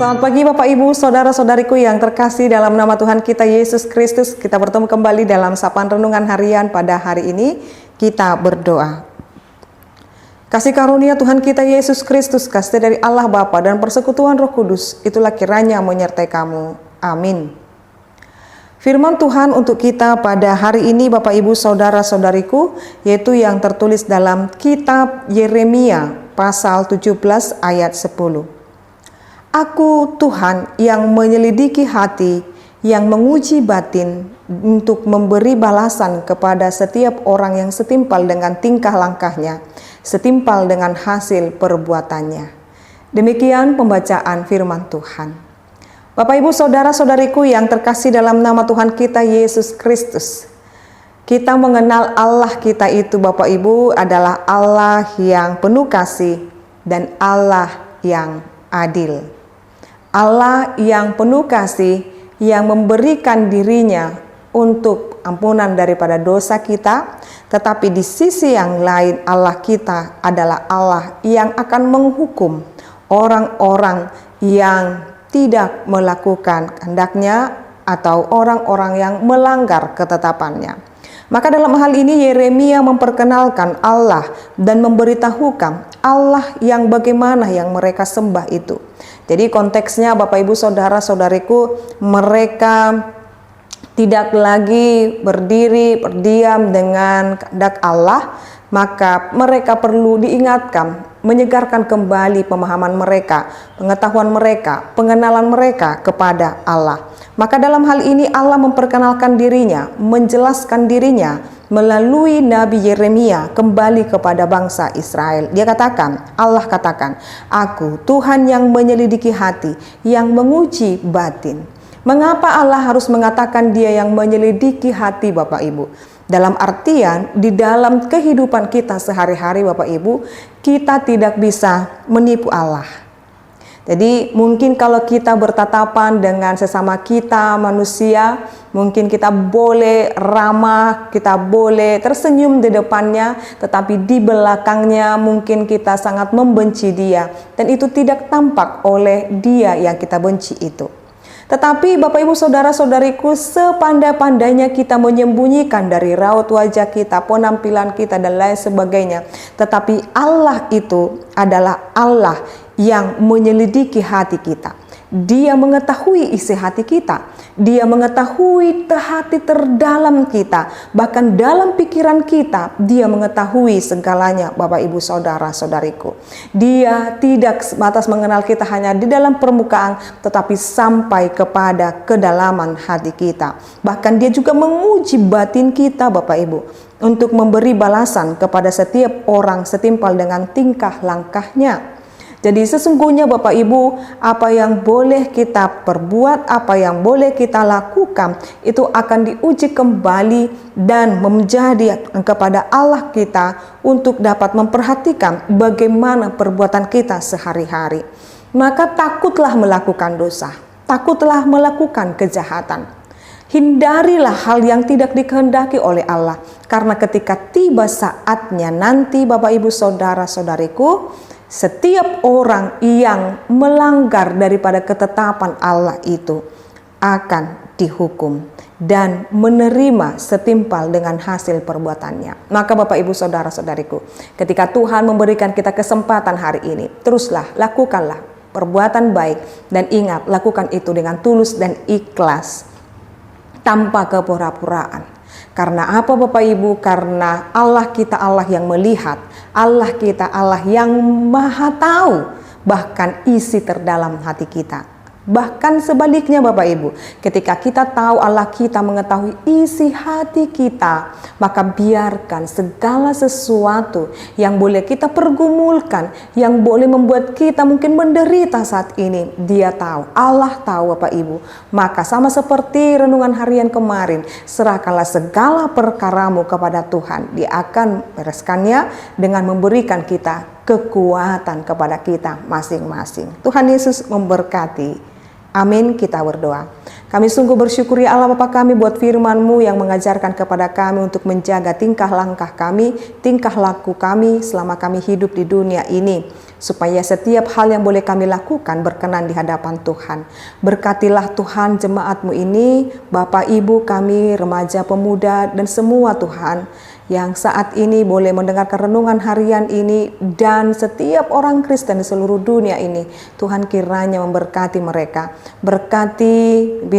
Selamat pagi Bapak Ibu, Saudara-saudariku yang terkasih dalam nama Tuhan kita Yesus Kristus. Kita bertemu kembali dalam sapaan renungan harian pada hari ini. Kita berdoa. Kasih karunia Tuhan kita Yesus Kristus, kasih dari Allah Bapa dan persekutuan Roh Kudus, itulah kiranya menyertai kamu. Amin. Firman Tuhan untuk kita pada hari ini Bapak Ibu Saudara-saudariku, yaitu yang tertulis dalam kitab Yeremia pasal 17 ayat 10. Aku Tuhan yang menyelidiki hati, yang menguji batin untuk memberi balasan kepada setiap orang yang setimpal dengan tingkah langkahnya, setimpal dengan hasil perbuatannya. Demikian pembacaan firman Tuhan. Bapak Ibu Saudara-saudariku yang terkasih dalam nama Tuhan kita Yesus Kristus. Kita mengenal Allah kita itu Bapak Ibu adalah Allah yang penuh kasih dan Allah yang adil. Allah yang penuh kasih, yang memberikan dirinya untuk ampunan daripada dosa kita, tetapi di sisi yang lain Allah kita adalah Allah yang akan menghukum orang-orang yang tidak melakukan kehendaknya atau orang-orang yang melanggar ketetapannya. Maka dalam hal ini Yeremia memperkenalkan Allah dan memberitahukan Allah yang bagaimana yang mereka sembah itu. Jadi konteksnya Bapak Ibu Saudara-saudariku, mereka tidak lagi berdiam dengan kehendak Allah, maka mereka perlu diingatkan, menyegarkan kembali pemahaman mereka, pengetahuan mereka, pengenalan mereka kepada Allah. Maka dalam hal ini Allah memperkenalkan dirinya, menjelaskan dirinya melalui Nabi Yeremia kembali kepada bangsa Israel. Allah katakan, aku Tuhan yang menyelidiki hati, yang menguji batin. Mengapa Allah harus mengatakan dia yang menyelidiki hati Bapak Ibu? Dalam artian, di dalam kehidupan kita sehari-hari Bapak Ibu, kita tidak bisa menipu Allah. Jadi mungkin kalau kita bertatapan dengan sesama kita manusia, mungkin kita boleh ramah, kita boleh tersenyum di depannya, tetapi di belakangnya mungkin kita sangat membenci dia. Dan itu tidak tampak oleh dia yang kita benci itu. Tetapi Bapak Ibu Saudara-saudariku, sepandai-pandainya kita menyembunyikan dari raut wajah kita, penampilan kita dan lain sebagainya, tetapi Allah itu adalah Allah yang menyelidiki hati kita. Dia mengetahui isi hati kita. Dia mengetahui hati terdalam kita. Bahkan dalam pikiran kita, dia mengetahui segalanya Bapak Ibu Saudara-saudariku. Dia tidak sebatas mengenal kita hanya di dalam permukaan, tetapi sampai kepada kedalaman hati kita. Bahkan dia juga menguji batin kita Bapak Ibu, untuk memberi balasan kepada setiap orang setimpal dengan tingkah langkahnya. Jadi sesungguhnya Bapak Ibu, apa yang boleh kita perbuat, apa yang boleh kita lakukan, itu akan diuji kembali dan menjadi kepada Allah kita untuk dapat memperhatikan bagaimana perbuatan kita sehari-hari. Maka takutlah melakukan dosa, takutlah melakukan kejahatan. Hindarilah hal yang tidak dikehendaki oleh Allah, karena ketika tiba saatnya nanti Bapak Ibu Saudara-saudariku, setiap orang yang melanggar daripada ketetapan Allah itu akan dihukum dan menerima setimpal dengan hasil perbuatannya. Maka Bapak Ibu Saudara-saudariku, ketika Tuhan memberikan kita kesempatan hari ini, teruslah lakukanlah perbuatan baik, dan ingat, lakukan itu dengan tulus dan ikhlas, tanpa kepura-puraan. Karena apa Bapak Ibu? Karena Allah kita Allah yang melihat, Allah kita Allah yang maha tahu bahkan isi terdalam hati kita. Bahkan sebaliknya Bapak Ibu, ketika kita tahu Allah kita mengetahui isi hati kita, maka biarkan segala sesuatu yang boleh kita pergumulkan, yang boleh membuat kita mungkin menderita saat ini, dia tahu, Allah tahu Bapak Ibu. Maka sama seperti renungan harian kemarin, serahkanlah segala perkaramu kepada Tuhan. Dia akan bereskannya dengan memberikan kita kekuatan kepada kita masing-masing. Tuhan Yesus memberkati. Amin, kita berdoa. Kami sungguh bersyukur ya Allah Bapa kami buat firman-Mu yang mengajarkan kepada kami untuk menjaga tingkah langkah kami, tingkah laku kami selama kami hidup di dunia ini. Supaya setiap hal yang boleh kami lakukan berkenan di hadapan Tuhan. Berkatilah Tuhan jemaat-Mu ini, Bapak Ibu kami, remaja pemuda dan semua Tuhan yang saat ini boleh mendengarkan renungan harian ini dan setiap orang Kristen di seluruh dunia ini. Tuhan kiranya memberkati mereka. Berkati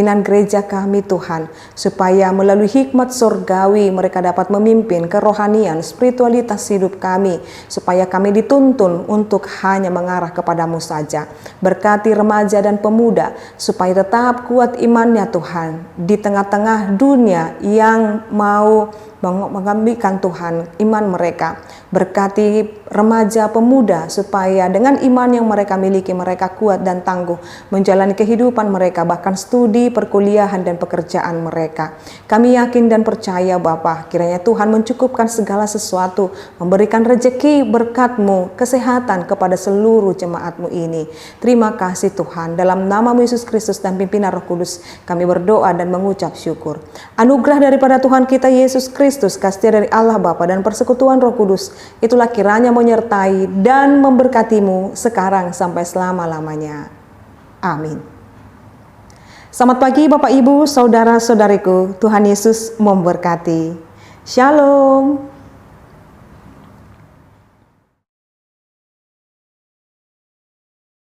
pimpinan gereja kami Tuhan, supaya melalui hikmat surgawi mereka dapat memimpin kerohanian, spiritualitas hidup kami, supaya kami dituntun untuk hanya mengarah kepadamu saja. Berkati remaja dan pemuda, supaya tetap kuat imannya Tuhan, di tengah-tengah dunia yang mau mengambilkan Tuhan iman mereka. Berkati remaja pemuda supaya dengan iman yang mereka miliki mereka kuat dan tangguh menjalani kehidupan mereka, bahkan studi, perkuliahan dan pekerjaan mereka. Kami yakin dan percaya Bapa, kiranya Tuhan mencukupkan segala sesuatu, memberikan rejeki berkat-Mu, kesehatan kepada seluruh jemaat-Mu ini. Terima kasih Tuhan, dalam nama Yesus Kristus dan pimpinan Roh Kudus kami berdoa dan mengucap syukur. Anugerah daripada Tuhan kita Yesus Kristus, kasih dari Allah Bapa dan persekutuan Roh Kudus, itulah kiranya menyertai dan memberkatimu sekarang sampai selama-lamanya. Amin. Selamat pagi Bapak Ibu, saudara-saudariku, Tuhan Yesus memberkati. Shalom.